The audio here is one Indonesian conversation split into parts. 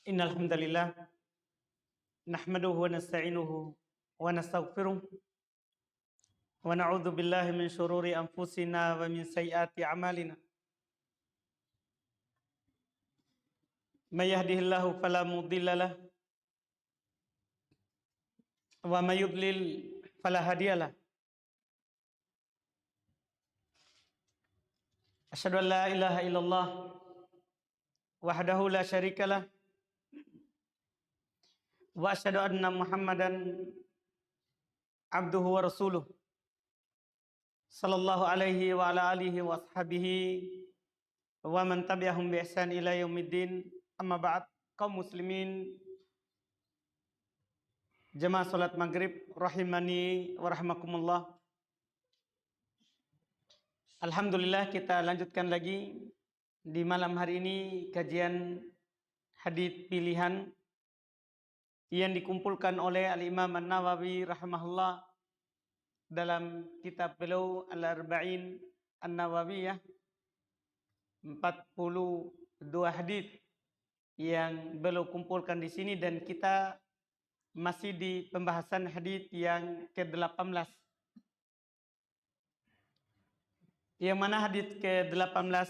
Innal hamdalillah nahmaduhu wa nasta'inuhu wa nastaghfiruh wa na'udzu billahi min shururi anfusina wa min sayyiati a'malina. May yahdihillahu fala mudilla lah wa may yudlil fala hadiyalah. Asyhadu an la ilaha illallah wahdahu la syarikalah wa asyhadu anna Muhammadan abduhu wa rasuluh sallallahu alaihi wa ala alihi wa ashabihi wa man tabi'ahum bi ihsan ila yaumiddin. Amma ba'd. Kaum muslimin jemaah salat maghrib rahimani wa rahmakumullah. Alhamdulillah, kita lanjutkan lagi di malam hari ini kajian hadits pilihan yang dikumpulkan oleh Al-Imam An-Nawawi rahimahullah dalam kitab beliau Al-Arba'in An-Nawawiyah. 42 hadits yang beliau kumpulkan di sini, dan kita masih di pembahasan hadits yang ke-18. Yang mana hadits ke-18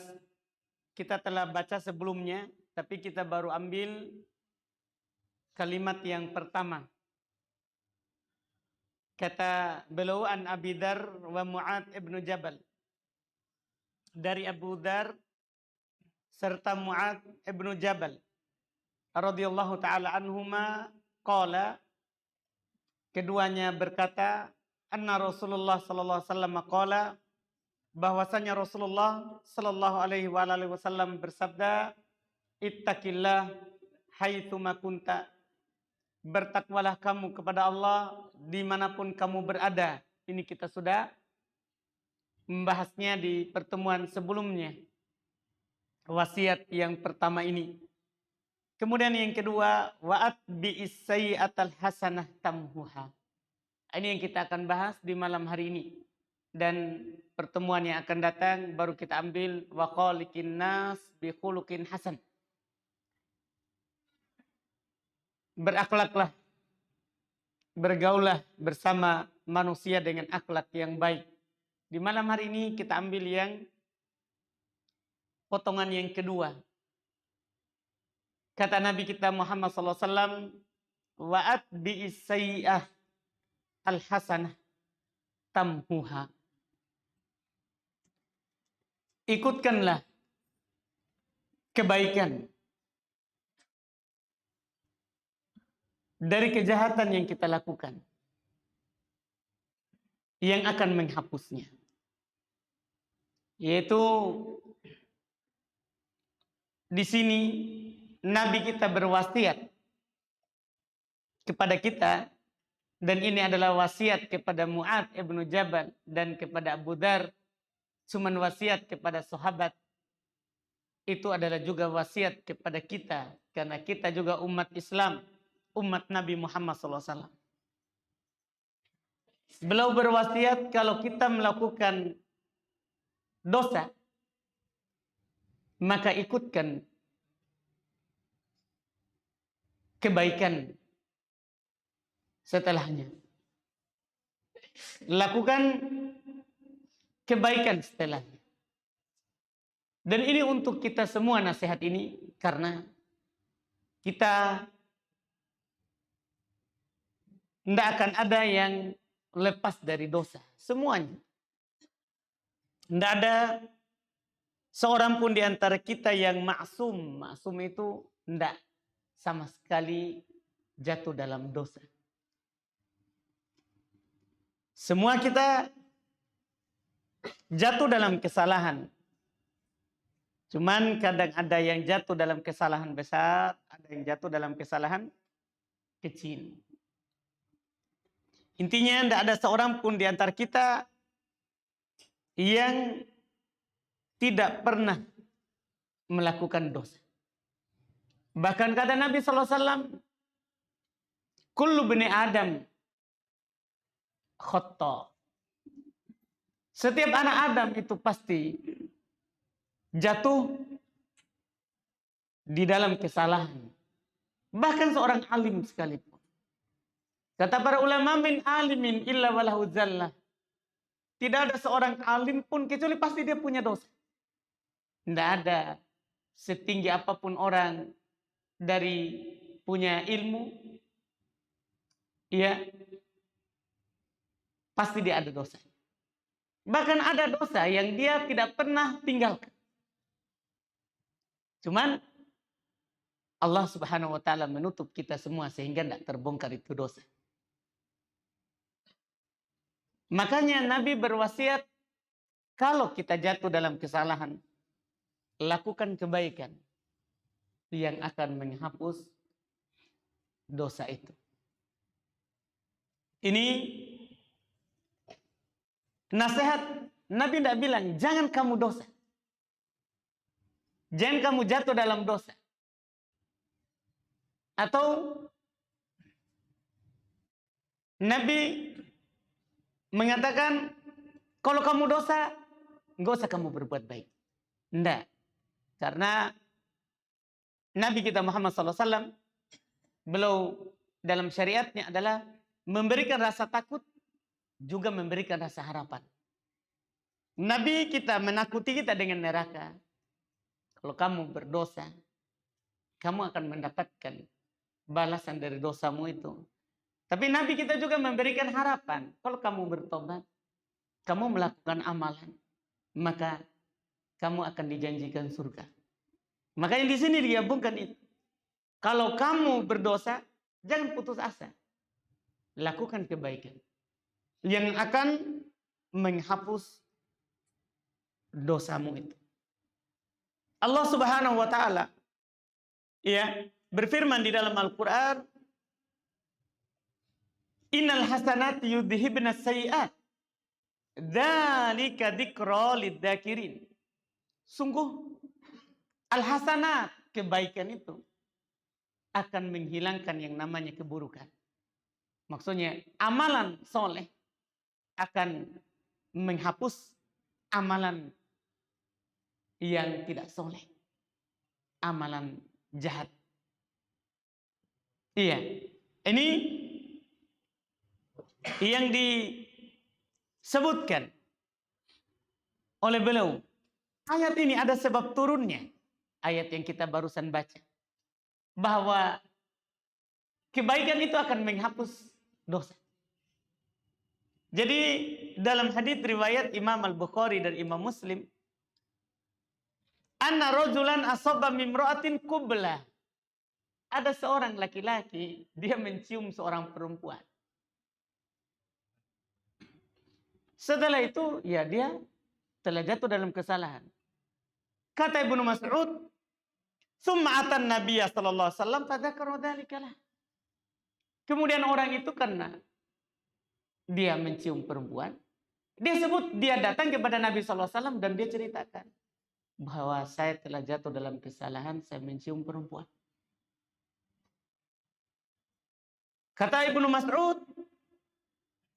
kita telah baca sebelumnya, tapi kita baru ambil kalimat yang pertama. Kata beliau, an Abi Dzar wa Mu'adz ibnu Jabal. Dari Abu Dzar serta Mu'adz ibnu Jabal radhiyallahu taala anhuma qala, keduanya berkata, anna Rasulullah sallallahu alaihi wasallam qala, bahwasanya Rasulullah sallallahu alaihi wasallam bersabda, ittaqillah haitsuma kunta, bertakwalah kamu kepada Allah dimanapun kamu berada. Ini kita sudah membahasnya di pertemuan sebelumnya, wasiat yang pertama ini. Kemudian yang kedua, wa'at bi'is sayyi'atal hasanah tamhuha. Ini yang kita akan bahas di malam hari ini. Dan pertemuan yang akan datang baru kita ambil wa khaliqin nas bi khuluqin hasan. Berakhlaklah, bergaulah bersama manusia dengan akhlak yang baik. Di malam hari ini kita ambil yang potongan yang kedua. Kata Nabi kita Muhammad sallallahu alaihi wasallam, wa'at bi'is sayyi'ah al-hasanah tamhuha. Ikutkanlah kebaikan dari kejahatan yang kita lakukan yang akan menghapusnya. Yaitu di sini Nabi kita berwasiat kepada kita, dan ini adalah wasiat kepada Mu'adz ibnu Jabal dan kepada Abu Dzar. Cuman wasiat kepada sahabat itu adalah juga wasiat kepada kita, karena kita juga umat Islam, umat Nabi Muhammad SAW. Beliau berwasiat kalau kita melakukan dosa, maka ikutkan kebaikan setelahnya. Lakukan kebaikan setelahnya. Dan ini untuk kita semua nasihat ini, karena kita tidak akan ada yang lepas dari dosa. Semuanya. Tidak ada seorang pun di antara kita yang maksum. Maksum itu tidak sama sekali jatuh dalam dosa. Semua kita jatuh dalam kesalahan. Cuman kadang ada yang jatuh dalam kesalahan besar, ada yang jatuh dalam kesalahan kecil. Intinya tidak ada seorang pun di antara kita yang tidak pernah melakukan dosa. Bahkan kata Nabi SAW, kullu bani Adam khata. Setiap anak Adam itu pasti jatuh di dalam kesalahan. Bahkan seorang alim sekalipun. Kata para ulama, min alimin illa walahu zallah. Tidak ada seorang alim pun kecuali pasti dia punya dosa. Tidak ada setinggi apapun orang dari punya ilmu, ya pasti dia ada dosa. Bahkan ada dosa yang dia tidak pernah tinggalkan. Cuman Allah Subhanahu wa taala menutup kita semua sehingga tidak terbongkar itu dosa. Makanya Nabi berwasiat, kalau kita jatuh dalam kesalahan, lakukan kebaikan yang akan menghapus dosa itu. Ini nasihat. Nabi tidak bilang, jangan kamu dosa. Jangan kamu jatuh dalam dosa. Atau Nabi mengatakan, kalau kamu dosa, nggak usah kamu berbuat baik. Tidak. Karena Nabi kita Muhammad SAW, beliau dalam syariatnya adalah memberikan rasa takut, juga memberikan rasa harapan. Nabi kita menakuti kita dengan neraka. Kalau kamu berdosa, kamu akan mendapatkan balasan dari dosamu itu. Tapi Nabi kita juga memberikan harapan. Kalau kamu bertobat, kamu melakukan amalan, maka kamu akan dijanjikan surga. Makanya di sini digabungkan itu. Kalau kamu berdosa, jangan putus asa. Lakukan kebaikan yang akan menghapus dosamu itu. Allah Subhanahu wa taala berfirman di dalam Al-Qur'an, innal hasanati yudhibna sayyi'at dzalika dzikra lidzakirin. Sungguh al-hasanat, kebaikan itu akan menghilangkan yang namanya keburukan. Maksudnya amalan soleh akan menghapus amalan yang tidak soleh, amalan jahat. Iya, ini yang disebutkan oleh beliau. Ayat ini ada sebab turunnya. Ayat yang kita barusan baca. Bahwa kebaikan itu akan menghapus dosa. Jadi dalam hadits riwayat Imam Al-Bukhari dan Imam Muslim, anna rajulan asaba mimra'atin qublah. Ada seorang laki-laki, dia mencium seorang perempuan. Setelah itu, ya dia telah jatuh dalam kesalahan. Kata Ibnu Mas'ud, summa atan Nabiya sallallahu alaihi wasallam fadzakara dzalika lah. Kemudian orang itu karena dia mencium perempuan, dia sebut, dia datang kepada Nabi sallallahu alaihi wasallam dan dia ceritakan bahwa saya telah jatuh dalam kesalahan, saya mencium perempuan. Kata Ibnu Mas'ud,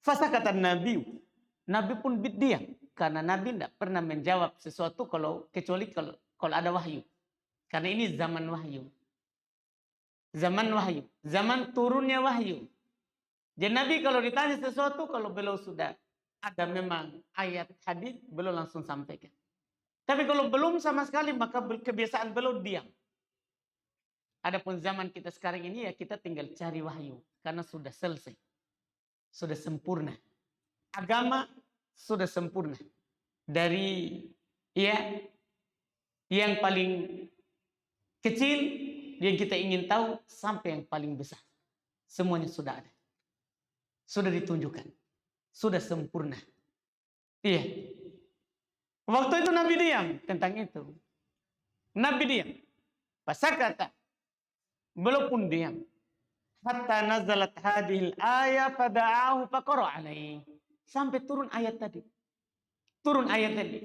fasakata Nabi. Nabi pun diam karena Nabi tidak pernah menjawab sesuatu kecuali kalau ada wahyu. Karena ini zaman wahyu. Zaman wahyu, zaman turunnya wahyu. Jadi Nabi kalau ditanya sesuatu, kalau beliau sudah ada memang ayat hadis, beliau langsung sampaikan. Tapi kalau belum sama sekali, maka kebiasaan beliau diam. Adapun zaman kita sekarang ini, ya kita tinggal cari wahyu. Karena sudah selesai. Sudah sempurna. Agama sudah sempurna. Dari yang paling kecil yang kita ingin tahu sampai yang paling besar. Semuanya sudah ada. Sudah ditunjukkan. Sudah sempurna. Iya. Waktu itu Nabi diam tentang itu. Nabi diam. Fasakata. Beliau pun diam. Hatta nazalat hadhil ayat fada'ahu faqara alaihi. Sampai turun ayat tadi. Turun ayat tadi.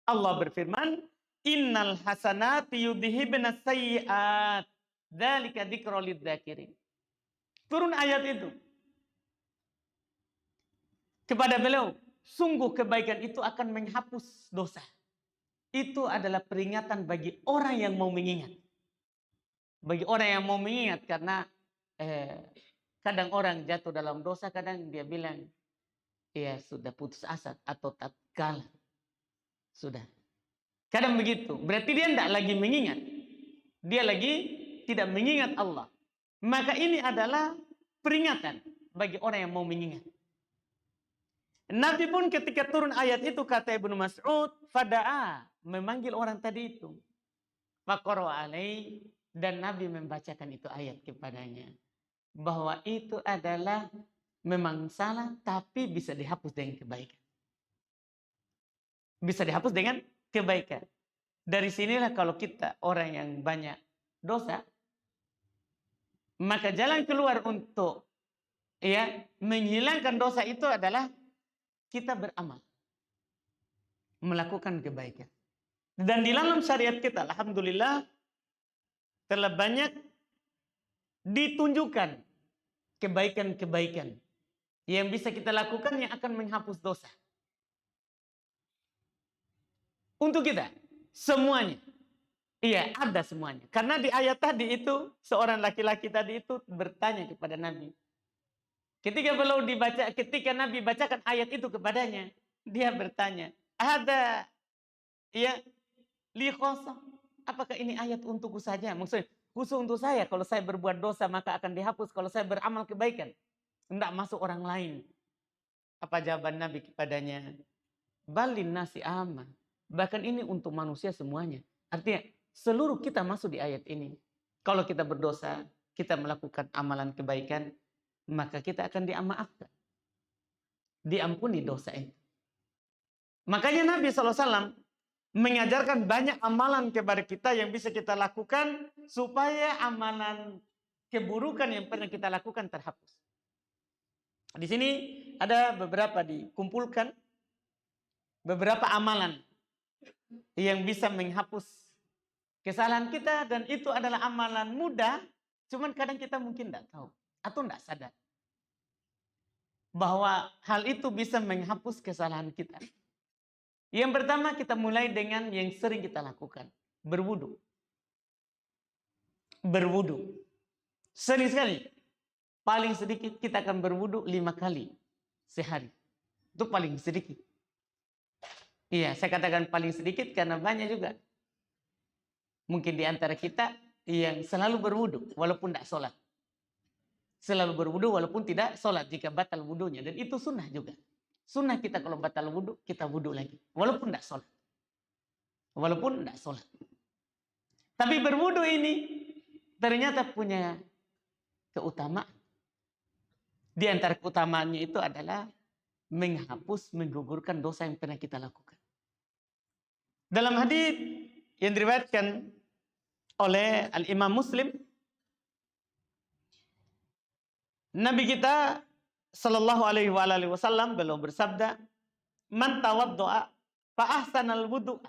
Allah berfirman, innal hasanati yudhibna sayyi'at. Dzalika dzikra lidzakirin. Turun ayat itu. Kepada beliau, sungguh kebaikan itu akan menghapus dosa. Itu adalah peringatan bagi orang yang mau mengingat. bagi orang yang mau mengingat, karena kadang orang jatuh dalam dosa, kadang dia bilang, ya sudah putus asa atau tatkala sudah. Kadang begitu, berarti dia tidak lagi mengingat. Dia lagi tidak mengingat Allah. Maka ini adalah peringatan bagi orang yang mau mengingat. Nabi pun ketika turun ayat itu, kata Ibnu Mas'ud, fada'a, memanggil orang tadi itu. Faqara alaihi, dan Nabi membacakan itu ayat kepadanya. Bahwa itu adalah memang salah, tapi bisa dihapus dengan kebaikan. Bisa dihapus dengan kebaikan. Dari sinilah kalau kita orang yang banyak dosa, maka jalan keluar untuk menghilangkan dosa itu adalah kita beramal, melakukan kebaikan. Dan di dalam syariat kita, alhamdulillah, telah banyak ditunjukkan kebaikan-kebaikan yang bisa kita lakukan yang akan menghapus dosa. Untuk kita, semuanya. Iya, ada semuanya. Karena di ayat tadi itu, seorang laki-laki tadi itu bertanya kepada Nabi. Ketika Nabi bacakan ayat itu kepadanya, dia bertanya, ada li khosoh, apakah ini ayat untukku saja? Maksudnya, khusus untuk saya, kalau saya berbuat dosa maka akan dihapus, kalau saya beramal kebaikan, tidak masuk orang lain. Apa jawaban Nabi kepadanya? Balin nasi amma. Bahkan ini untuk manusia semuanya. Artinya, seluruh kita masuk di ayat ini. Kalau kita berdosa, kita melakukan amalan kebaikan, maka kita akan dimaafkan, diampuni dosa itu. Makanya Nabi SAW mengajarkan banyak amalan kepada kita yang bisa kita lakukan supaya amalan keburukan yang pernah kita lakukan terhapus. Di sini ada beberapa dikumpulkan, beberapa amalan yang bisa menghapus kesalahan kita, dan itu adalah amalan mudah, cuman kadang kita mungkin tidak tahu atau tidak sadar bahwa hal itu bisa menghapus kesalahan kita. Yang pertama, kita mulai dengan yang sering kita lakukan, berwudu. Berwudu. Sering sekali. Paling sedikit kita akan berwudu 5 kali sehari. Itu paling sedikit. Iya, saya katakan paling sedikit karena banyak juga. Mungkin di antara kita yang selalu berwudu walaupun tidak sholat. Selalu berwudu walaupun tidak sholat jika batal wudunya. Dan itu sunnah juga. Sunnah kita kalau batal wudu, kita wudu lagi. Walaupun tidak sholat. Walaupun tidak sholat. Tapi berwudu ini ternyata punya keutamaan. Di antara keutamaannya itu adalah menghapus, menggugurkan dosa yang pernah kita lakukan. Dalam hadis yang diriwayatkan oleh Al-Imam Muslim, Nabi kita sallallahu alaihi wasallam beliau bersabda, "Man tawaddoa fa ahsanal wudu."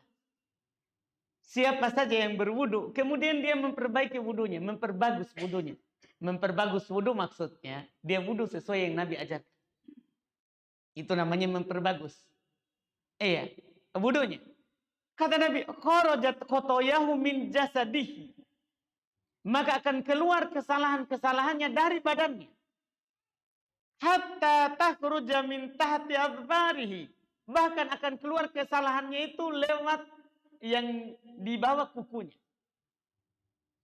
Siapa saja yang berwudu, kemudian dia memperbaiki wudunya, memperbagus wudunya. Memperbagus wudu maksudnya, dia wudu sesuai yang Nabi ajarkan. Itu namanya memperbagus. Iya, wudunya. Kata Nabi, kharajat khotoyahu min jasadihi. Maka akan keluar kesalahan-kesalahannya dari badannya. Hatta takhruja min tahti adfarihi. Bahkan akan keluar kesalahannya itu lewat yang di bawah kukunya.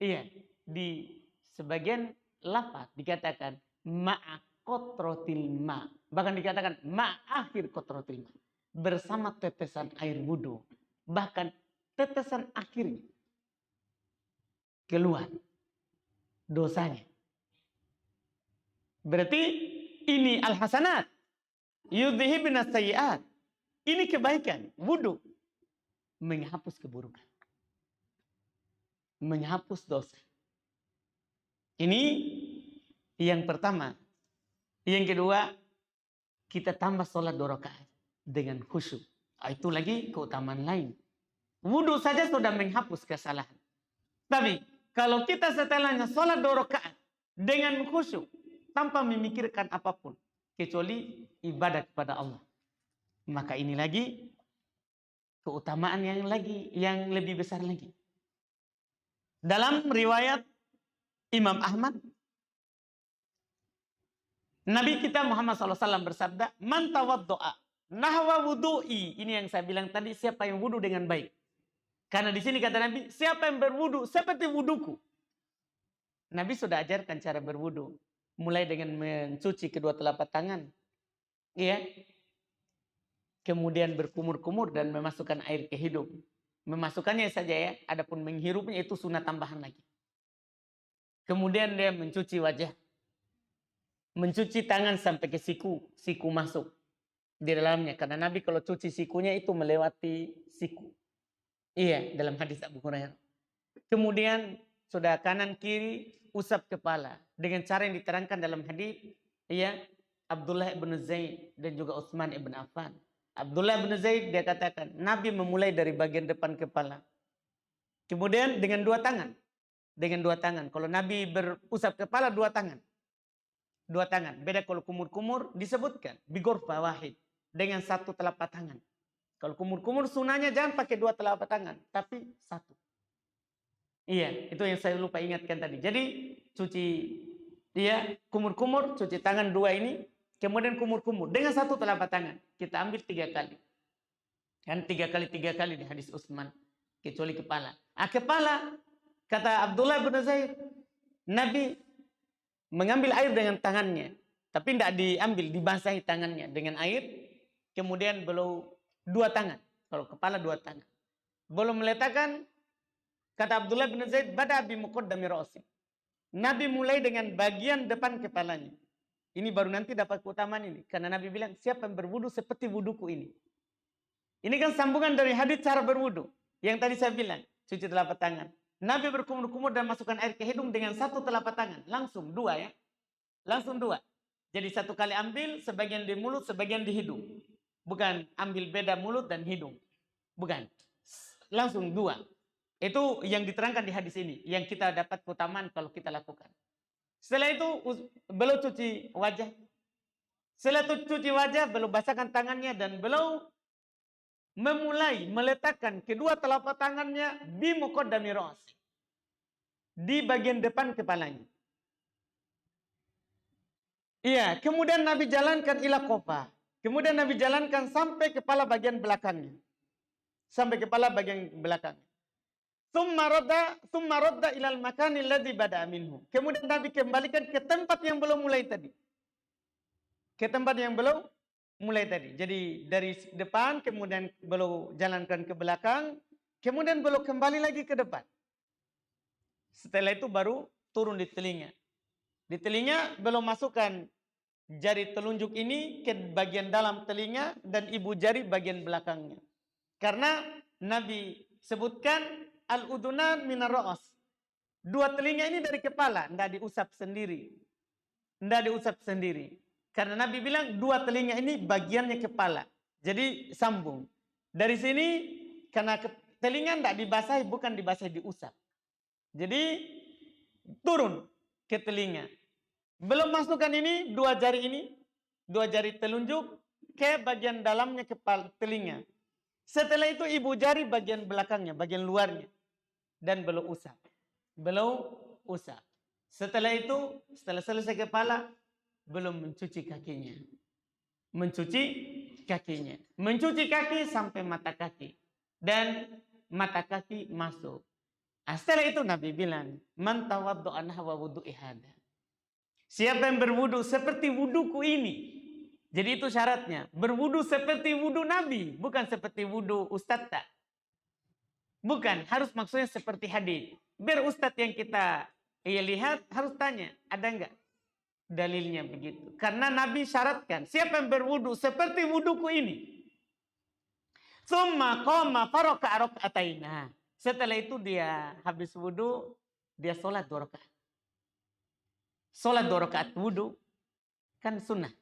Iya, di sebagian lafaz dikatakan ma'a qatratil ma. Bahkan dikatakan ma'akhir qatratil ma. Bersama tetesan air wudu. Bahkan tetesan akhirnya keluar dosanya. Berarti ini al-hasanat yudhibna sayyi'at. Ini kebaikan, wudu menghapus keburukan. Menghapus dosa. Ini yang pertama. Yang kedua, kita tambah sholat 2 rakaat dengan khusyuk. Itu lagi keutamaan lain. Wudu saja sudah menghapus kesalahan. Tapi kalau kita setelahnya sholat 2 rakaat dengan khusyuk, tanpa memikirkan apapun kecuali ibadah kepada Allah, maka ini lagi keutamaan yang lebih besar lagi. Dalam riwayat Imam Ahmad, Nabi kita Muhammad SAW bersabda, "Man tawaddo'a nahwa wudu'i." Ini yang saya bilang tadi, siapa yang wudu dengan baik. Karena di sini kata Nabi, siapa yang berwudu seperti wuduku. Nabi sudah ajarkan cara berwudu. Mulai dengan mencuci kedua telapak tangan. Iya. Kemudian berkumur-kumur dan memasukkan air ke hidung. Memasukkannya saja ya, adapun menghirupnya itu sunah tambahan lagi. Kemudian dia mencuci wajah. Mencuci tangan sampai ke siku. Siku masuk di dalamnya. Karena Nabi kalau cuci sikunya itu melewati siku. Iya, dalam hadis Abu Hurairah. Kemudian sudah kanan kiri usap kepala. Dengan cara yang diterangkan dalam hadis ya, Abdullah ibn Zaid dan juga Utsman ibn Affan. Abdullah ibn Zaid dia katakan, Nabi memulai dari bagian depan kepala. Kemudian dengan dua tangan. Dengan dua tangan. Kalau Nabi berusap kepala dua tangan. Dua tangan. Beda kalau kumur-kumur disebutkan. Bigorfa wahid. Dengan satu telapak tangan. Kalau kumur-kumur sunahnya jangan pakai dua telapak tangan. Tapi satu. Iya, itu yang saya lupa ingatkan tadi. Jadi cuci dia kumur-kumur, cuci tangan dua ini. Kemudian kumur-kumur. Dengan satu telapak tangan. Kita ambil 3 kali. Kan 3 kali di hadis Utsman. Kecuali kepala. Kepala. Kata Abdullah bin Zaid. Nabi mengambil air dengan tangannya. Tapi tidak diambil, dibasahi tangannya dengan air. Kemudian belum 2 tangan. Kalau kepala 2 tangan. Belum meletakkan, kata Abdullah bin Zaid, bada bi muqaddami ra'si. Nabi mulai dengan bagian depan kepalanya. Ini baru nanti dapat keutamaan ini. Karena Nabi bilang, siapa yang berwudu seperti wuduku ini. Ini kan sambungan dari hadis cara berwudu. Yang tadi saya bilang, cuci telapak tangan. Nabi berkumur-kumur dan masukkan air ke hidung dengan satu telapak tangan. Langsung 2 ya. Langsung 2. Jadi 1 kali ambil, sebagian di mulut, sebagian di hidung. Bukan ambil beda mulut dan hidung. Bukan. Langsung 2. Itu yang diterangkan di hadis ini. Yang kita dapat keutamaan kalau kita lakukan. Setelah itu, beliau cuci wajah. Setelah itu cuci wajah, beliau basahkan tangannya dan beliau memulai meletakkan kedua telapak tangannya di muqaddami ra'si. Di bagian depan kepalanya. Iya, kemudian Nabi jalankan ila qafa. Kemudian Nabi jalankan sampai kepala bagian belakangnya. Sampai kepala bagian belakangnya. Tsumma radda ilal makanil ladzi bada'a minhu. Kemudian Nabi kembalikan ke tempat yang belum mulai tadi. Ke tempat yang belum mulai tadi. Jadi dari depan kemudian belum jalankan ke belakang, kemudian belum kembali lagi ke depan. Setelah itu baru turun di telinga. Di telinga belum masukkan jari telunjuk ini ke bagian dalam telinga dan ibu jari bagian belakangnya. Karena Nabi sebutkan al-udunan minar ra'as. 2 telinga ini dari kepala, tidak diusap sendiri. Tidak diusap sendiri. Karena Nabi bilang 2 telinga ini bagiannya kepala. Jadi sambung. Dari sini karena telinga tidak dibasahi, bukan dibasahi, diusap. Jadi turun ke telinga. Belum masukkan ini 2 jari ini, 2 jari telunjuk ke bagian dalamnya kepala telinga. Setelah itu ibu jari bagian belakangnya, bagian luarnya. Dan belum usap. Belum usap. Setelah itu, setelah selesai kepala, belum mencuci kakinya. Mencuci kakinya. Mencuci kaki sampai mata kaki. Dan mata kaki masuk. Setelah itu Nabi bilang, man tawaddu'a nahwa wudu'i hada. Siapa yang berwudu seperti wuduku ini. Jadi itu syaratnya. Berwudu seperti wudu Nabi. Bukan seperti wudu Ustadz tak. Bukan. Harus maksudnya seperti hadis. Biar Ustadz yang kita lihat harus tanya. Ada enggak dalilnya begitu. Karena Nabi syaratkan. Siapa yang berwudu seperti wuduku ini. Tsumma qama faraka'a raka'ataina. Setelah itu dia habis wudu. Dia sholat 2 rakaat. Sholat 2 rakaat wudu. Kan sunnah.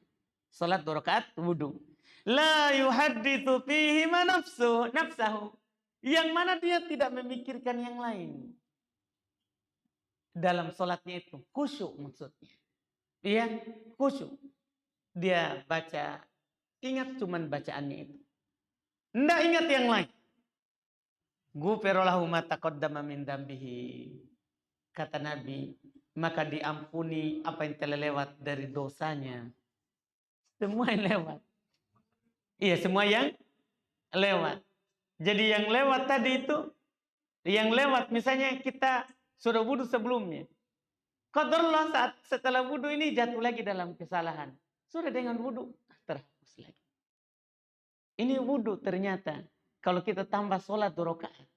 Sholat 2 rakaat wudu. La yuhadditsu fihi ma nafsahu. Yang mana dia tidak memikirkan yang lain. Dalam sholatnya itu. Khusyuk maksudnya. Iya, khusyuk. Dia baca. Ingat cuman bacaannya itu. Tidak ingat yang lain. Ghufira lahu ma taqaddama min dambihi. Kata Nabi. maka diampuni apa yang telah lewat dari dosanya. Semua yang lewat. Iya, semua yang lewat. Jadi yang lewat tadi itu, yang lewat misalnya kita sudah wudu sebelumnya. Qadarullah saat setelah wudu ini jatuh lagi dalam kesalahan. Sudah dengan wudu terhapus lagi. Ini wudu ternyata. Kalau kita tambah sholat 2 rakaat.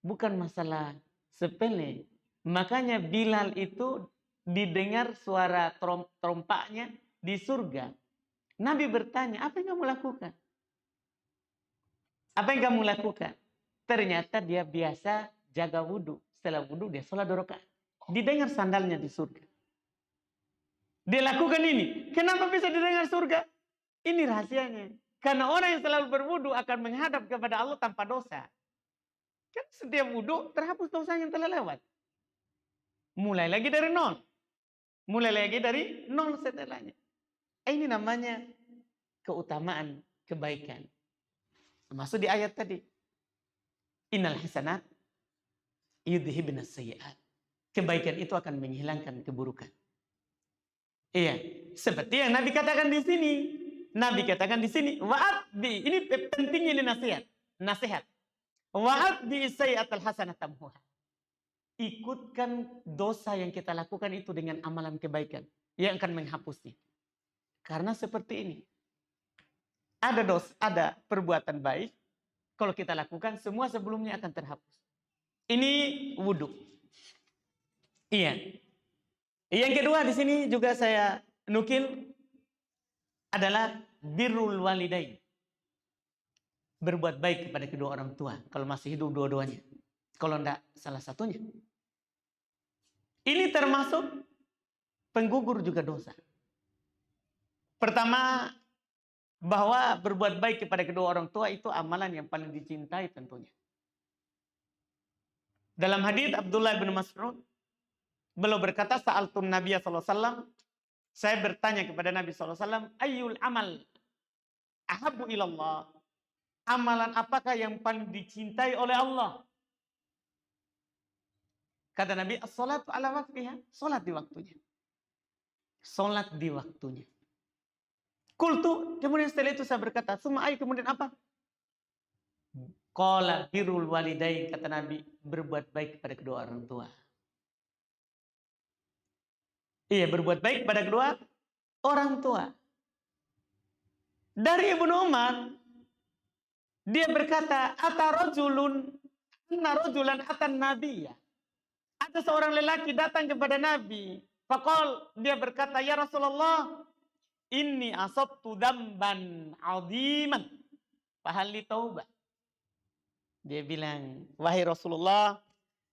Bukan masalah sepele. Makanya Bilal itu didengar suara trompaknya di surga. Nabi bertanya, apa yang kamu lakukan? Apa yang kamu lakukan? Ternyata dia biasa jaga wudhu. Setelah wudhu dia sholat 2 rakaat. Didengar sandalnya di surga. Dia lakukan ini. Kenapa bisa didengar surga? Ini rahasianya. Karena orang yang selalu berwudhu akan menghadap kepada Allah tanpa dosa. Kan setiap wudhu terhapus dosa yang telah lewat. Mulai lagi dari nol. Mulai lagi dari nol setelahnya. Ini namanya keutamaan kebaikan. Maksud di ayat tadi. Innal hasanat yudhibnas sayyi'at. Kebaikan itu akan menghilangkan keburukan. Iya, seperti yang Nabi katakan di sini. Nabi katakan di sini, wa'adbi. Ini pentingnya ini nasihat. Nasihat. Wa'adbi sayyi'atal hasanat tamhuha. Ikutkan dosa yang kita lakukan itu dengan amalan kebaikan yang akan menghapusnya. Karena seperti ini. Ada perbuatan baik. Kalau kita lakukan, semua sebelumnya akan terhapus. Ini wudhu. Iya. Yang kedua di sini juga saya nukil adalah birrul walidain. Berbuat baik kepada kedua orang tua. Kalau masih hidup dua-duanya. Kalau enggak, salah satunya. Ini termasuk penggugur juga dosa. Pertama, bahwa berbuat baik kepada kedua orang tua itu amalan yang paling dicintai tentunya. Dalam hadits Abdullah bin Mas'ud, beliau berkata, sa'altun Nabiya SAW, saya bertanya kepada Nabi SAW, ayyul amal ahabbu ilallah. Amalan apakah yang paling dicintai oleh Allah? Kata Nabi, as-salatu ala waktiha. Salat di waktunya. Salat di waktunya. Qultu, kemudian setelah itu saya berkata, summa ay, kemudian apa? Qala birrul walidain, kata Nabi, berbuat baik kepada kedua orang tua. Iya, berbuat baik kepada kedua orang tua. Dari Ibnu Umar, dia berkata, anna rajulan atan nabiyya. Ada seorang lelaki datang kepada Nabi. Faqal, dia berkata, ya Rasulullah, inni asabtu dzamban 'aziman. Fahal li taubah? Dia bilang, wahai Rasulullah,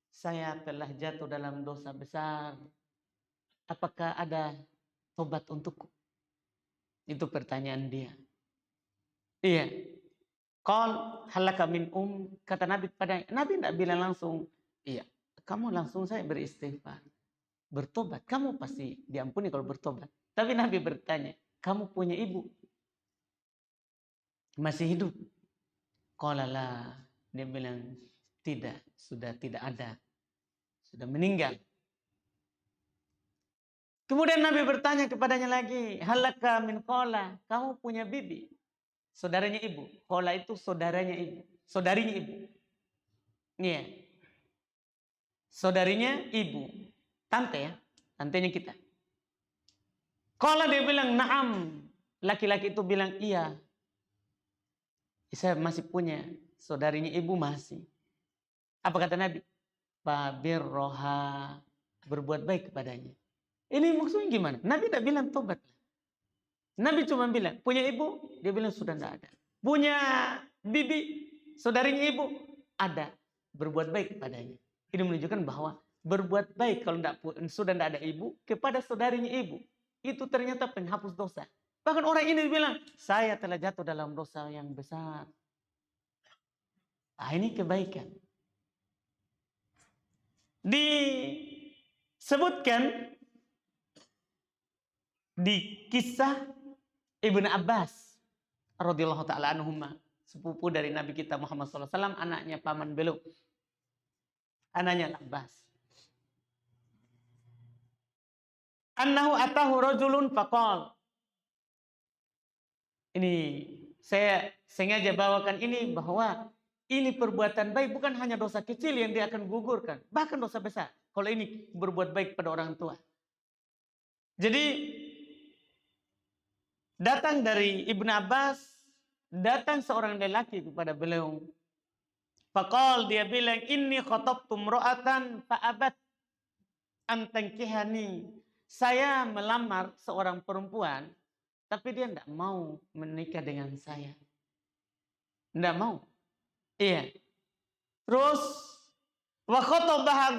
saya telah jatuh dalam dosa besar. Apakah ada tobat untukku? Itu pertanyaan dia. Iya. Qal halaka min kata Nabi kepadanya. Nabi tidak bilang langsung, iya, kamu langsung saya beristighfar. Bertobat, kamu pasti diampuni kalau bertobat. Tapi Nabi bertanya, kamu punya ibu? Masih hidup? Qala la. Dia bilang, tidak, sudah tidak ada. Sudah meninggal. Kemudian Nabi bertanya kepadanya lagi, halaka min qala, kamu punya bibi? Saudaranya ibu. Qala itu saudaranya ibu. Saudarinya ibu. Iya. Saudarinya ibu. Tante ya. Tantenya kita. Qala dia bilang, na'am. Laki-laki itu bilang, iya. Saya masih punya. Saudarinya ibu masih. Apa kata Nabi? Fabirroha. Berbuat baik kepadanya. Ini maksudnya gimana? Nabi tidak bilang tobat. Nabi cuma bilang, punya ibu? Dia bilang sudah tidak ada. Punya bibi? Saudarinya ibu? Ada. Berbuat baik kepadanya. Ini menunjukkan bahwa berbuat baik kalau sudah tidak ada ibu kepada saudarinya ibu. Itu ternyata penghapus dosa. Bahkan orang ini bilang, saya telah jatuh dalam dosa yang besar. Ini kebaikan. Disebutkan di kisah Ibnu Abbas radhiyallahu taala anhuma, sepupu dari Nabi kita Muhammad SAW, anaknya paman beliau, anaknya Abbas. annahu atahu rajulun faqal. Ini saya sengaja bawakan ini bahwa ini perbuatan baik bukan hanya dosa kecil yang dia akan gugurkan, bahkan dosa besar. Kalau ini berbuat baik pada orang tua. Jadi datang dari Ibnu Abbas, datang seorang lelaki kepada beliau. Faqal, dia bilang, inni khatabtu imra'atan fa'abat an tankihani. Saya melamar seorang perempuan, tapi dia tidak mau menikah dengan saya. Tidak mau. Iya. Terus wa khatabaha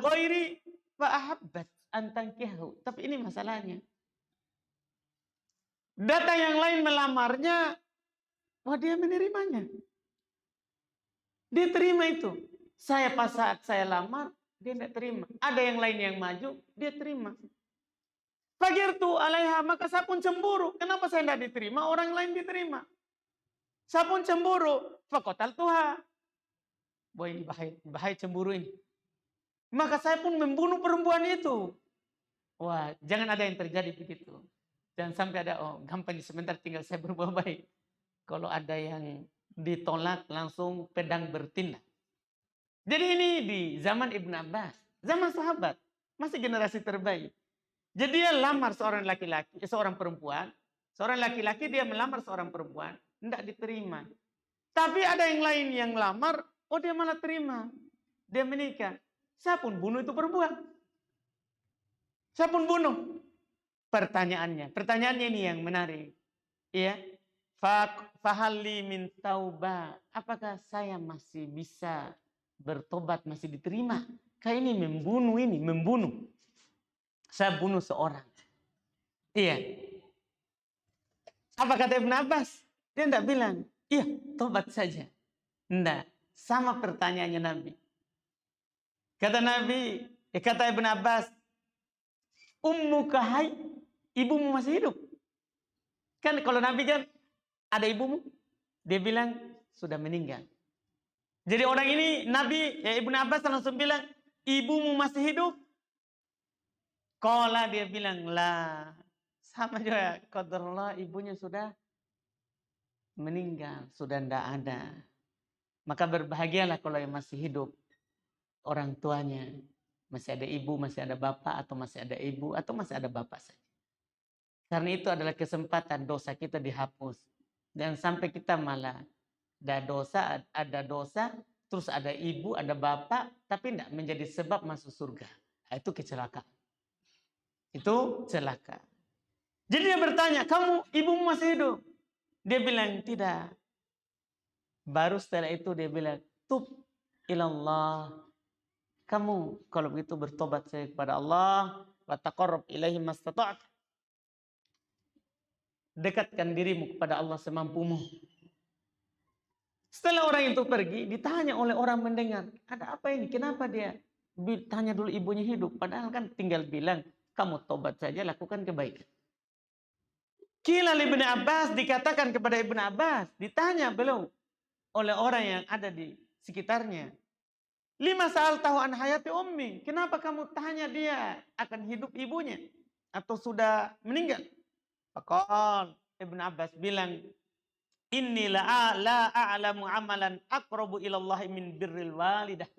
ghairi fa ahabbat an tankihahu. Tapi ini masalahnya. Datang yang lain melamarnya, wah dia menerimanya. Dia terima itu. Saya pas saat saya lamar, dia tidak terima. Ada yang lain yang maju, dia terima. Fagirtu alaiha, maka saya pun cemburu. Kenapa saya tidak diterima, orang lain diterima? Saya pun cemburu. Fakotal tuha. Wah ini bahaya cemburu ini. Maka saya pun membunuh perempuan itu. Wah jangan ada yang terjadi begitu. Jangan sampai ada, gampang sebentar tinggal saya berbuat baik. Kalau ada yang ditolak langsung pedang bertindak. Jadi ini di zaman Ibnu Abbas, zaman sahabat, masih generasi terbaik. Jadi dia lamar seorang laki-laki, seorang perempuan, seorang laki-laki dia melamar seorang perempuan, tidak diterima. Tapi ada yang lain yang lamar, dia malah terima. Dia menikah. Saya pun bunuh itu perempuan. Saya pun bunuh. Pertanyaannya ini yang menarik. Ya. Fahalli min taubah. Apakah saya masih bisa bertobat, masih diterima? Kayak ini membunuh. Saya bunuh seorang. Iya. Apa kata Ibnu Abbas? Dia tidak bilang, iya tobat saja. Tidak. Sama pertanyaannya Nabi. Kata Ibnu Abbas, ummuka hayy, ibumu masih hidup. Kan kalau Nabi kan, ada ibumu? Dia bilang, sudah meninggal. Jadi orang ini, Ibnu Abbas langsung bilang, ibumu masih hidup? Qala, dia bilang, lah. Sama juga, qadarullah, ibunya sudah meninggal, sudah tidak ada. Maka berbahagialah kalau yang masih hidup. Orang tuanya. Masih ada ibu, masih ada bapak, atau masih ada ibu, atau masih ada bapak saja. Karena itu adalah kesempatan dosa kita dihapus. Jangan sampai kita malah ada dosa, terus ada ibu, ada bapak, tapi tidak menjadi sebab masuk surga. Nah, itu kecelakaan. Itu celaka. Jadi dia bertanya, kamu ibumu masih hidup? Dia bilang, tidak. Baru setelah itu dia bilang, tub ilallah. Kamu kalau begitu bertobat saja kepada Allah, wa taqarrab ilaihi mastata'ta. Dekatkan dirimu kepada Allah semampumu. Setelah orang itu pergi, ditanya oleh orang mendengar, ada apa ini? Kenapa dia tanya dulu ibunya hidup? Padahal kan tinggal bilang, kamu tobat saja, lakukan kebaikan. Qila li Ibnu Abbas, dikatakan kepada Ibnu Abbas, ditanya belum oleh orang yang ada di sekitarnya. Lima sa'al tahu an hayati ummi. Kenapa kamu tanya dia akan hidup ibunya? Atau sudah meninggal? Faqal, Ibnu Abbas bilang, inni la a'lamu amalan aqrabu ilallahi min birril walidah.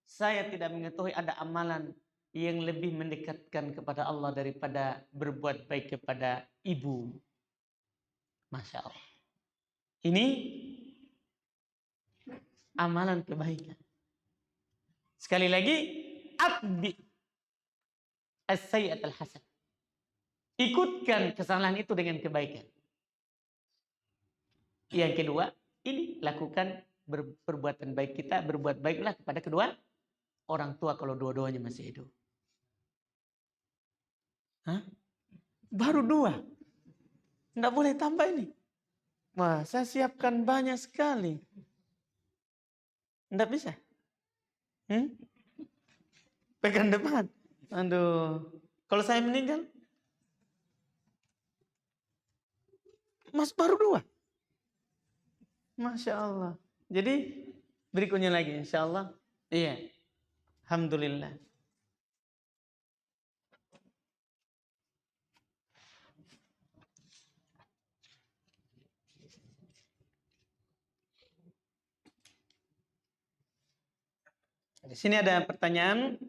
Saya tidak mengetahui ada amalan yang lebih mendekatkan kepada Allah daripada berbuat baik kepada ibu. Masya Allah. Ini amalan kebaikan. Sekali lagi, atbi as-sayyi'at al-hasan. Ikutkan kesalahan itu dengan kebaikan. Yang kedua, ini lakukan perbuatan baik kita, berbuat baiklah kepada kedua orang tua kalau dua-duanya masih hidup. Hah? Baru 2. Nggak boleh tambah ini. Wah, saya siapkan banyak sekali. Nggak bisa. Pekan depan. Aduh. Kalau saya meninggal, Mas baru 2. Masya Allah. Jadi berikutnya lagi insya Allah. Iya. Alhamdulillah. Di sini ada pertanyaan,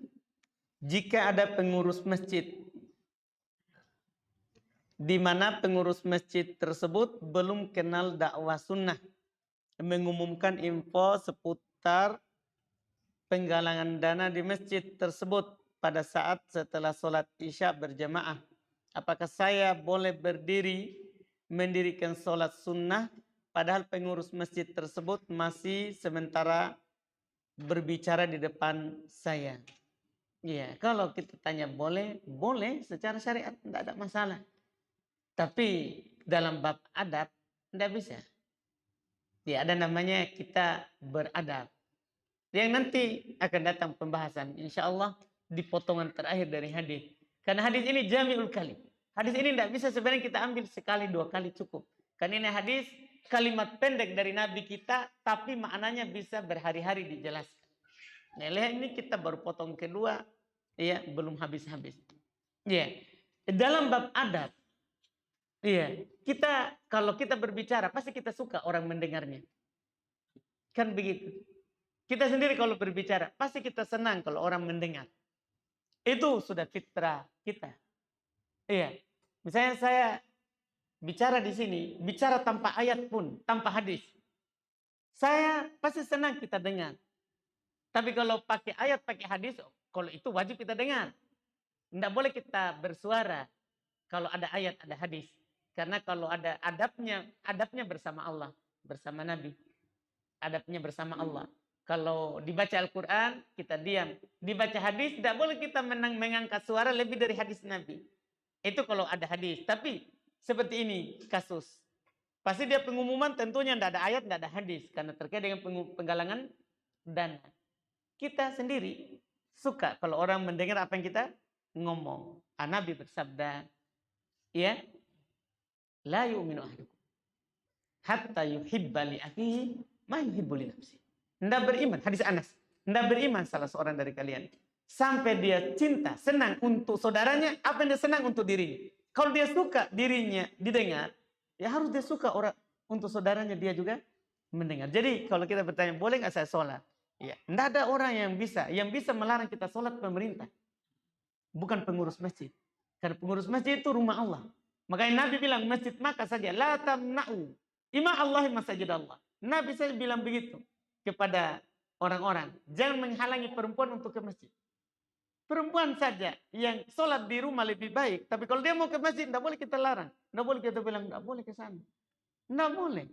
jika ada pengurus masjid di mana pengurus masjid tersebut belum kenal dakwah sunnah, mengumumkan info seputar penggalangan dana di masjid tersebut pada saat setelah sholat isya berjamaah, apakah saya boleh berdiri mendirikan sholat sunnah padahal pengurus masjid tersebut masih sementara berbicara di depan saya? Iya, kalau kita tanya boleh, boleh secara syariat, tidak ada masalah. Tapi dalam bab adab tidak bisa. Ya, ada namanya kita beradab. Yang nanti akan datang pembahasan, insya Allah di potongan terakhir dari hadis. Karena hadis ini jami'ul kalim. Hadis ini tidak bisa sebenarnya kita ambil sekali dua kali cukup. Karena ini hadis kalimat pendek dari Nabi kita, tapi maknanya bisa berhari-hari dijelaskan. Nah, lihat ini kita baru potong kedua, ya belum habis-habis. Ya, dalam bab adab, iya, kita kalau kita berbicara pasti kita suka orang mendengarnya. Kan begitu. Kita sendiri kalau berbicara pasti kita senang kalau orang mendengar. Itu sudah fitrah kita. Iya. Misalnya saya bicara di sini, bicara tanpa ayat pun, tanpa hadis. Saya pasti senang kita dengar. Tapi kalau pakai ayat, pakai hadis, kalau itu wajib kita dengar. Tidak boleh kita bersuara kalau ada ayat, ada hadis. Karena kalau ada adabnya bersama Allah, bersama Nabi. Adabnya bersama Allah. Kalau dibaca Al-Quran, kita diam. Dibaca hadis, tidak boleh kita mengangkat suara lebih dari hadis Nabi. Itu kalau ada hadis. Tapi seperti ini kasus. Pasti dia pengumuman tentunya tidak ada ayat, tidak ada hadis. Karena terkait dengan penggalangan dana. Kita sendiri suka kalau orang mendengar apa yang kita ngomong. Nabi bersabda, ya, la yu'minu ahadukum hatta yuhibba li akhihi ma yuhibbu li nafsihi. Tidak beriman, hadis Anas. Tidak beriman salah seorang dari kalian sampai dia cinta, senang untuk saudaranya apa yang dia senang untuk dirinya. Kalau dia suka dirinya didengar, ya harus dia suka orang untuk saudaranya dia juga mendengar. Jadi kalau kita bertanya, boleh nggak saya sholat? Ya, tidak ada orang yang bisa melarang kita sholat pemerintah. Bukan pengurus masjid. Karena pengurus masjid itu rumah Allah. Makanya Nabi bilang masjid Makkah saja, la tamna'u ima Allahi masajid Allah. Nabi saya bilang begitu kepada orang-orang, jangan menghalangi perempuan untuk ke masjid. Perempuan saja yang sholat di rumah lebih baik, tapi kalau dia mau ke masjid, tidak boleh kita larang. Tidak boleh kita bilang, tidak boleh ke sana. Tidak boleh.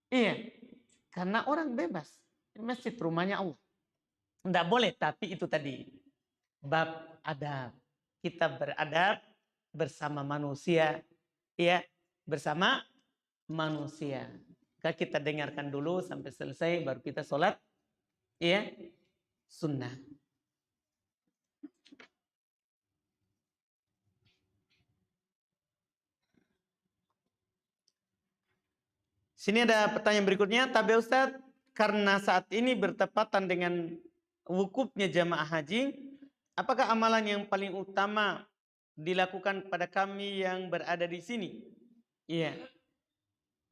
Iya, karena orang bebas. Masjid rumahnya Allah. Tidak boleh, tapi itu tadi. Bab adab. Kita beradab bersama manusia. Ya, bersama manusia. Kita dengarkan dulu sampai selesai, baru kita sholat. Ya, sunnah. Sini ada pertanyaan berikutnya. Tapi Ustaz, karena saat ini bertepatan dengan wukufnya jamaah haji, apakah amalan yang paling utama dilakukan pada kami yang berada di sini? Iya.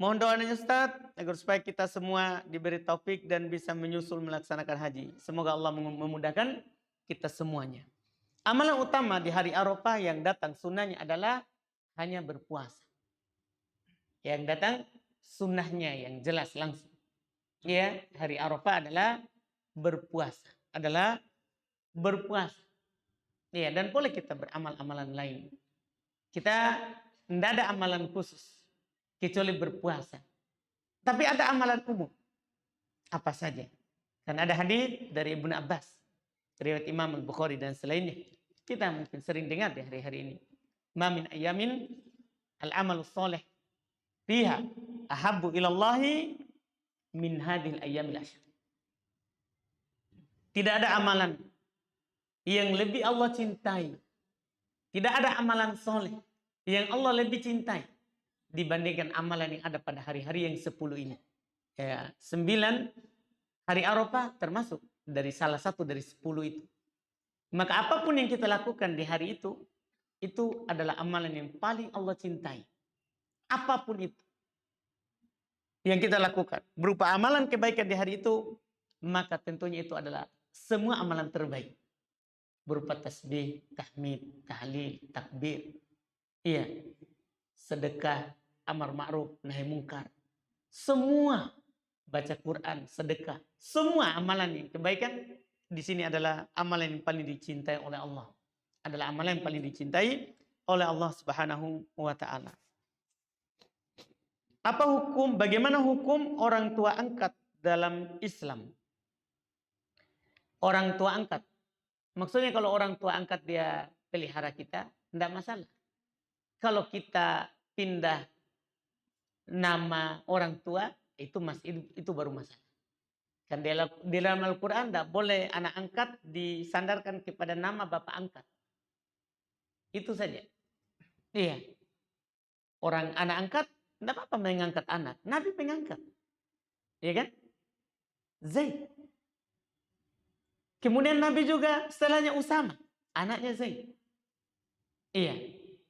Mohon doanya Ustaz, agar supaya kita semua diberi taufik dan bisa menyusul melaksanakan haji. Semoga Allah memudahkan kita semuanya. Amalan utama di hari Arafah yang datang sunnahnya adalah hanya berpuasa. Yang datang sunnahnya yang jelas langsung. Ya, hari Arafah adalah berpuasa. Ya, dan boleh kita beramal-amalan lain. Kita tidak ada amalan khusus kecuali berpuasa. Tapi ada amalan umum. Apa saja? Karena ada hadis dari Ibnu Abbas, riwayat Imam Al-Bukhari dan selainnya. Kita mungkin sering dengar di hari-hari ini. Ma min ayamin al-amalu sholih fiha ahabbu ilallahi min hadhil ayyamil ashr. Tidak ada amalan yang lebih Allah cintai. Tidak ada amalan soleh yang Allah lebih cintai dibandingkan amalan yang ada pada hari-hari yang 10 ini. Ya, 9 hari Arafah termasuk dari salah satu dari 10 itu. Maka apapun yang kita lakukan di hari itu adalah amalan yang paling Allah cintai. Apapun itu yang kita lakukan berupa amalan kebaikan di hari itu, maka tentunya itu adalah semua amalan terbaik. Berupa tasbih, tahmid, tahlil, takbir. Iya. Sedekah, amar ma'ruf, nahi mungkar. Semua baca Quran, sedekah. Semua amalan yang kebaikan di sini adalah amalan yang paling dicintai oleh Allah. Adalah amalan yang paling dicintai oleh Allah Subhanahu wa taala. Bagaimana hukum orang tua angkat dalam Islam? Orang tua angkat. Maksudnya kalau orang tua angkat dia pelihara kita, tidak masalah. Kalau kita pindah nama orang tua, itu baru masalah. Kan di dalam Al-Quran tidak boleh anak angkat disandarkan kepada nama bapak angkat. Itu saja. Iya. Orang anak angkat, tidak apa-apa mengangkat anak. Nabi mengangkat. Iya kan? Zaid. Kemudian Nabi juga setelahnya Usama. Anaknya Zaid. Iya.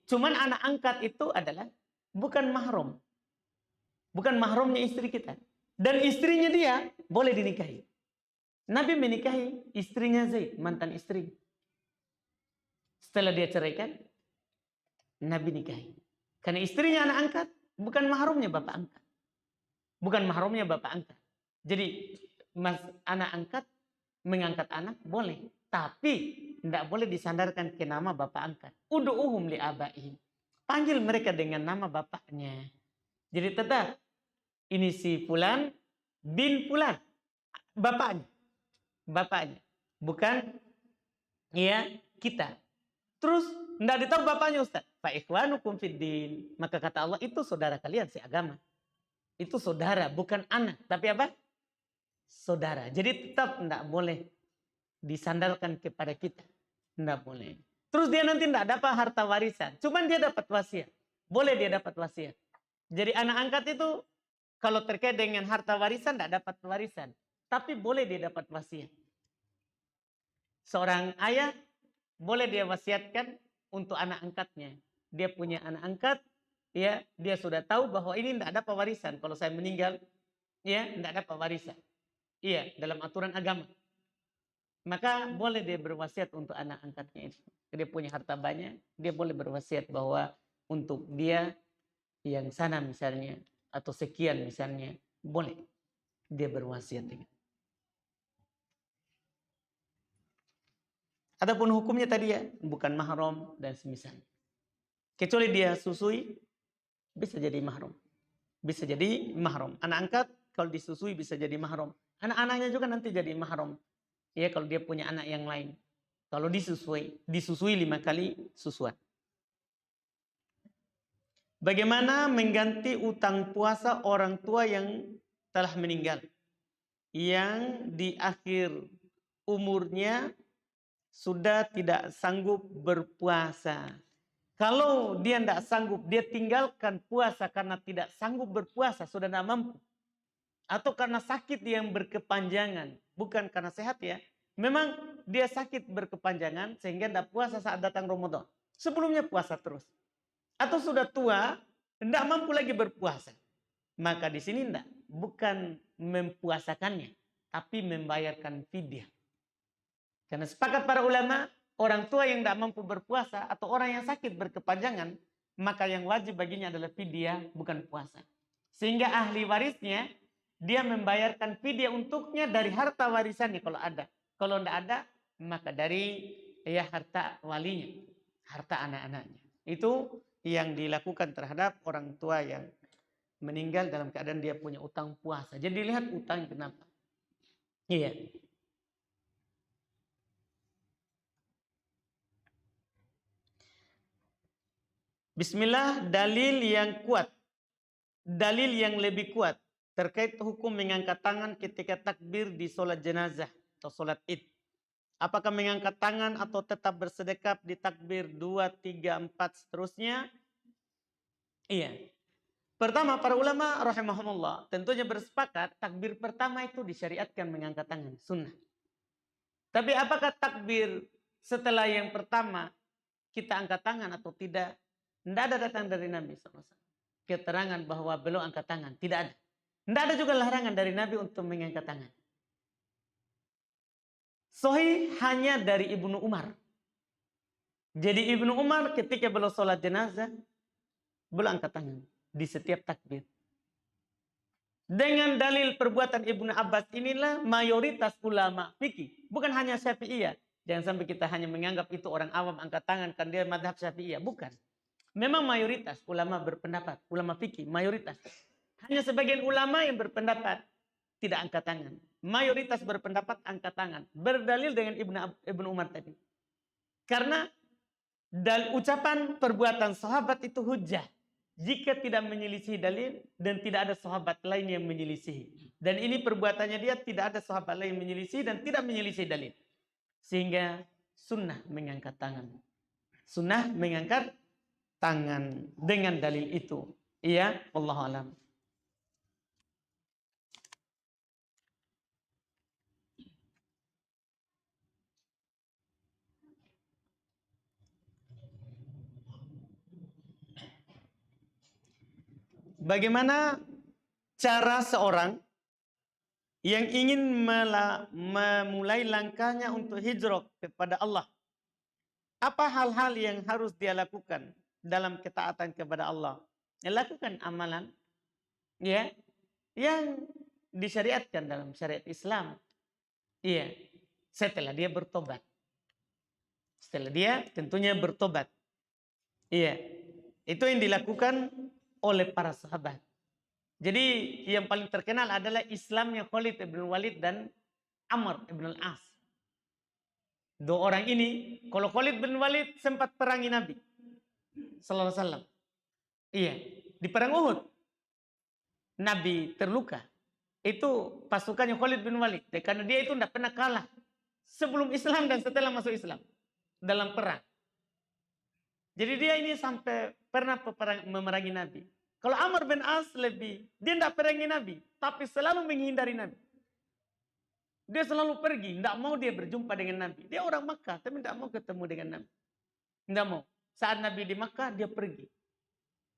Cuman anak angkat itu adalah bukan mahram. Bukan mahramnya istri kita. Dan istrinya dia boleh dinikahi. Nabi menikahi istrinya Zaid, mantan istri. Setelah dia ceraikan, Nabi nikahi. Karena istrinya anak angkat, bukan mahramnya bapak angkat. Bukan mahramnya bapak angkat. Jadi anak angkat mengangkat anak boleh, tapi tidak boleh disandarkan ke nama bapak angkat. Ud'uhum li abaihim. Panggil mereka dengan nama bapaknya. Jadi tetap ini si fulan bin fulan, bapaknya. Bapaknya, bukan ya kita. Terus tidak ditahu bapaknya Ustaz. Fa ikhwanukum fiddin. Maka kata Allah itu saudara kalian seagama. Itu saudara, bukan anak, tapi apa? Saudara. Jadi tetap tidak boleh disandarkan kepada kita. Tidak boleh. Terus dia nanti tidak dapat harta warisan. Cuman dia dapat wasiat. Boleh dia dapat wasiat. Jadi anak angkat itu kalau terkait dengan harta warisan tidak dapat warisan. Tapi boleh dia dapat wasiat. Seorang ayah boleh dia wasiatkan untuk anak angkatnya. Dia punya anak angkat, ya, dia sudah tahu bahwa ini tidak dapat warisan. Kalau saya meninggal, ya, tidak dapat warisan. Iya, dalam aturan agama. Maka boleh dia berwasiat untuk anak angkatnya itu. Dia punya harta banyak, dia boleh berwasiat bahwa untuk dia yang sana misalnya, atau sekian misalnya, boleh dia berwasiat dengan. Adapun hukumnya tadi ya, bukan mahram dan semisalnya. Kecuali dia susui, bisa jadi mahram. Bisa jadi mahram. Anak angkat kalau disusui bisa jadi mahram. Anak-anaknya juga nanti jadi mahram. Ya kalau dia punya anak yang lain. Kalau disusui 5 kali susuan. Bagaimana mengganti utang puasa orang tua yang telah meninggal? Yang di akhir umurnya sudah tidak sanggup berpuasa. Kalau dia tidak sanggup, dia tinggalkan puasa karena tidak sanggup berpuasa, sudah tidak mampu. Atau karena sakit yang berkepanjangan, bukan karena sehat ya. Memang dia sakit berkepanjangan sehingga tidak puasa saat datang Ramadan. Sebelumnya puasa terus. Atau sudah tua, tidak mampu lagi berpuasa. Maka di sini tidak, bukan mempuasakannya, tapi membayarkan fidyah. Karena sepakat para ulama, orang tua yang tidak mampu berpuasa atau orang yang sakit berkepanjangan, maka yang wajib baginya adalah fidyah, bukan puasa. Sehingga ahli warisnya, dia membayarkan fidyah untuknya dari harta warisannya kalau ada. Kalau tidak ada, maka dari ya harta walinya, harta anak-anaknya. Itu yang dilakukan terhadap orang tua yang meninggal dalam keadaan dia punya utang puasa. Jadi lihat utang kenapa. Iya. Bismillah, dalil yang kuat. Dalil yang lebih kuat terkait hukum mengangkat tangan ketika takbir di sholat jenazah atau sholat id. Apakah mengangkat tangan atau tetap bersedekap di takbir 2, 3, 4 seterusnya? Iya. Pertama, para ulama rahimahumullah tentunya bersepakat takbir pertama itu disyariatkan mengangkat tangan, sunnah. Tapi apakah takbir setelah yang pertama kita angkat tangan atau tidak? Tidak ada datang dari Nabi SAW. Keterangan bahwa beliau angkat tangan. Tidak ada. Tidak ada juga larangan dari Nabi untuk mengangkat tangan. Sahih hanya dari Ibnu Umar. Jadi Ibnu Umar ketika beliau sholat jenazah, beliau angkat tangan di setiap takbir. Dengan dalil perbuatan Ibnu Abbas inilah mayoritas ulama fikih, bukan hanya Syafi'iyah. Jangan sampai kita hanya menganggap itu orang awam angkat tangan kan dia mazhab Syafi'iyah, bukan. Memang mayoritas ulama berpendapat, ulama fikih mayoritas. Hanya sebagian ulama yang berpendapat tidak angkat tangan. Mayoritas berpendapat angkat tangan. Berdalil dengan Ibnu Umar tadi. Karena ucapan perbuatan sahabat itu hujjah. Jika tidak menyelisih dalil dan tidak ada sahabat lain yang menyelisih. Dan ini perbuatannya dia tidak ada sahabat lain yang menyelisih dan tidak menyelisih dalil. Sehingga sunnah mengangkat tangan. Sunnah mengangkat tangan dengan dalil itu. Iya, wallahu alam. Bagaimana cara seorang yang ingin memulai langkahnya untuk hijrah kepada Allah? Apa hal-hal yang harus dia lakukan dalam ketaatan kepada Allah? Lakukan amalan ya yang disyariatkan dalam syariat Islam. Iya, setelah dia bertobat. Setelah dia tentunya bertobat. Iya, itu yang dilakukan oleh para sahabat. Jadi yang paling terkenal adalah Islamnya Khalid bin Walid dan Amr bin al-As. Dua orang ini, kalau Khalid bin Walid sempat perangi Nabi sallallahu alaihi wasallam. Iya, di perang Uhud. Nabi terluka. Itu pasukannya Khalid bin Walid. Karena dia itu tidak pernah kalah sebelum Islam dan setelah masuk Islam dalam perang. Jadi dia ini sampai pernah memerangi Nabi. Kalau Amr bin As dia tidak perangi Nabi, tapi selalu menghindari Nabi. Dia selalu pergi, tidak mau dia berjumpa dengan Nabi. Dia orang Makkah, tapi tidak mau ketemu dengan Nabi. Tidak mau. Saat Nabi di Makkah, dia pergi.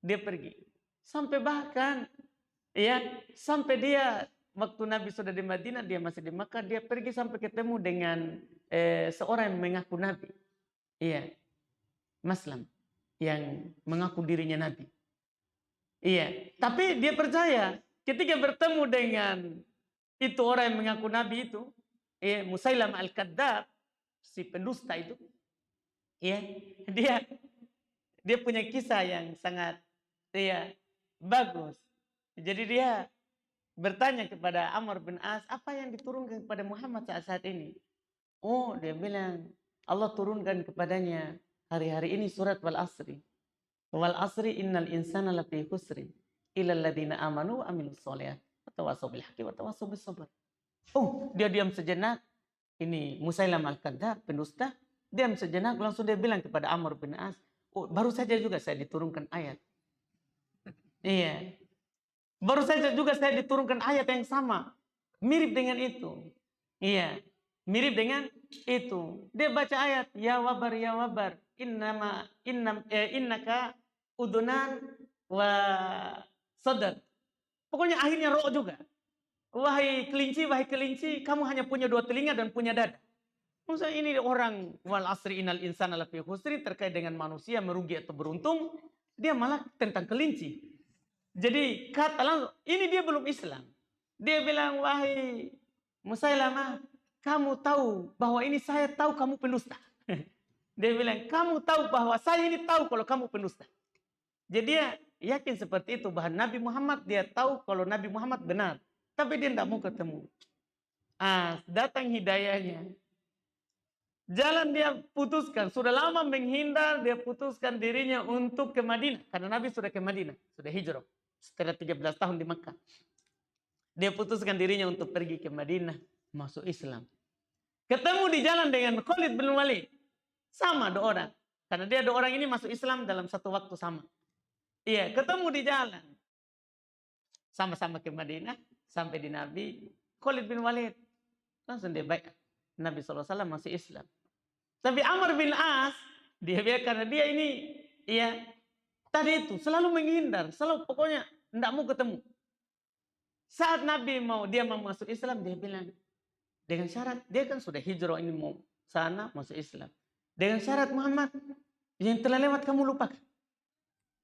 Dia pergi. Sampai bahkan, ya, sampai dia waktu Nabi sudah di Madinah, dia masih di Makkah, dia pergi sampai ketemu dengan seorang yang mengaku Nabi. Iya, Maslam, yang mengaku dirinya Nabi. Iya, tapi dia percaya ketika bertemu dengan itu orang yang mengaku Nabi itu, Musailam al-Kadzab, si pendusta itu, ya, dia punya kisah yang sangat, bagus. Jadi dia bertanya kepada Amr bin As, apa yang diturunkan kepada Muhammad saat ini? Oh, dia bilang, Allah turunkan kepadanya hari-hari ini surat wal asri. Wal asri innal insana lafi khusri illa alladziina amanu wa amilus sholihat wa tawassaw bil haqqi wa tawassaw bis sabr. Oh, dia diam sejenak. Ini Musailam al-Kadzab, pendusta. Diam sejenak langsung dia bilang kepada Amr bin As, "Oh, baru saja juga saya diturunkan ayat." Iya. Baru saja juga saya diturunkan ayat yang sama. Mirip dengan itu. Iya. Mirip dengan itu. Dia baca ayat, ya wabar, innaka udunan wa sadad. Pokoknya akhirnya roh juga. Wahai kelinci, kamu hanya punya 2 telinga dan punya dada. Maksudnya ini orang wal asri innal insana lafi khusri terkait dengan manusia merugi atau beruntung, dia malah tentang kelinci. Jadi kata langsung, ini dia belum Islam. Dia bilang, wahai Musailamah, kamu tahu bahwa ini saya tahu kamu pendusta. Dia bilang, kamu tahu bahwa saya ini tahu kalau kamu pendusta. Jadi dia yakin seperti itu. Bahwa Nabi Muhammad dia tahu kalau Nabi Muhammad benar. Tapi dia tidak mau ketemu. Datang hidayahnya. Jalan dia putuskan. Sudah lama menghindar, dia putuskan dirinya untuk ke Madinah. Karena Nabi sudah ke Madinah. Sudah hijrah. Setelah 13 tahun di Makkah. Dia putuskan dirinya untuk pergi ke Madinah. Masuk Islam. Ketemu di jalan dengan Khalid bin Walid. Sama 2 orang. Karena dia 2 orang ini masuk Islam dalam satu waktu sama. Iya, ketemu di jalan. Sama-sama ke Madinah. Sampai di Nabi. Khalid bin Walid. Langsung dia baik. Nabi SAW masih Islam. Tapi Amr bin As. Karena dia ini. Iya. Tadi itu selalu menghindar. Selalu pokoknya tidak mau ketemu. Saat Nabi dia mau masuk Islam. Dia bilang. Dengan syarat dia kan sudah hijrah ini mau sana masuk Islam. Dengan syarat Muhammad yang telah lewat kamu lupakan.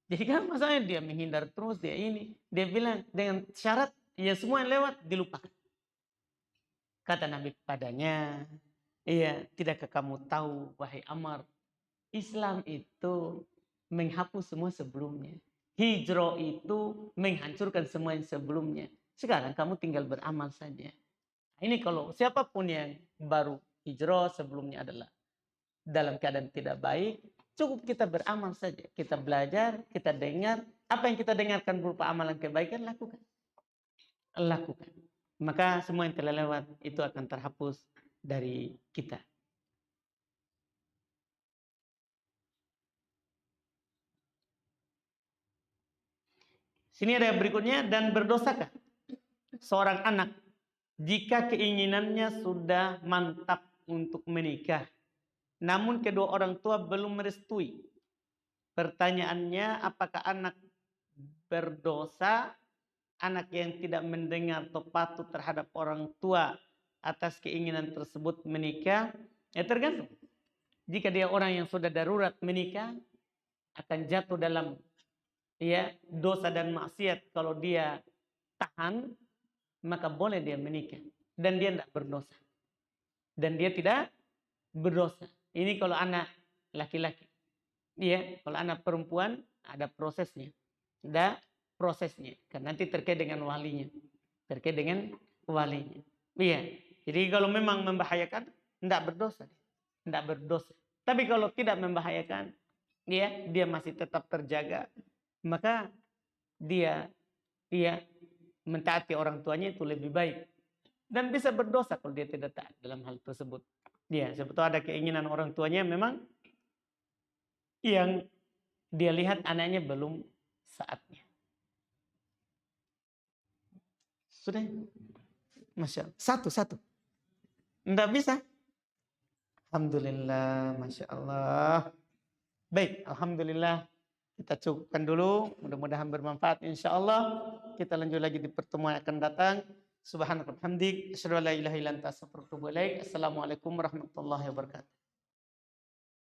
Jadi kan masalahnya dia menghindar terus dia ini. Dia bilang dengan syarat ya semua yang lewat dilupakan. Kata Nabi padanya, iya, tidakkah kamu tahu wahai Ammar, Islam itu menghapus semua sebelumnya. Hijrah itu menghancurkan semua yang sebelumnya. Sekarang kamu tinggal beramal saja. Ini kalau siapapun yang baru hijrah sebelumnya adalah dalam keadaan tidak baik, cukup kita beramal saja. Kita belajar, kita dengar, apa yang kita dengarkan berupa amalan kebaikan, lakukan. Lakukan. Maka semua yang telah lewat itu akan terhapus dari kita. Sini ada yang berikutnya, dan berdosakah seorang anak jika keinginannya sudah mantap untuk menikah, namun kedua orang tua belum merestui. Pertanyaannya, apakah anak berdosa, anak yang tidak mendengar atau patuh terhadap orang tua atas keinginan tersebut menikah? Ya tergantung. Jika dia orang yang sudah darurat menikah, akan jatuh dalam ya dosa dan maksiat. Kalau dia tahan, maka boleh dia menikah dan dia tidak berdosa. Dan dia tidak berdosa. Ini kalau anak laki-laki. Iya, kalau anak perempuan ada prosesnya. Ada prosesnya. Karena nanti terkait dengan walinya. Terkait dengan walinya. Iya. Jadi kalau memang membahayakan, tidak berdosa. Tidak berdosa. Tapi kalau tidak membahayakan, dia masih tetap terjaga. Maka dia mentaati orang tuanya itu lebih baik. Dan bisa berdosa kalau dia tidak taat dalam hal tersebut. Ya, sebetulnya ada keinginan orang tuanya memang yang dia lihat anaknya belum saatnya. Sudah? Masya Allah. Satu. Tidak bisa. Alhamdulillah. Masya Allah. Baik, Alhamdulillah. Kita cukupkan dulu. Mudah-mudahan bermanfaat. Insya Allah. Kita lanjut lagi di pertemuan yang akan datang. Subhanallah. Alhamdulillah. Asyhadu an la ilaha illa anta astaghfiruka wa atubu ilaik. Assalamualaikum warahmatullahi wabarakatuh.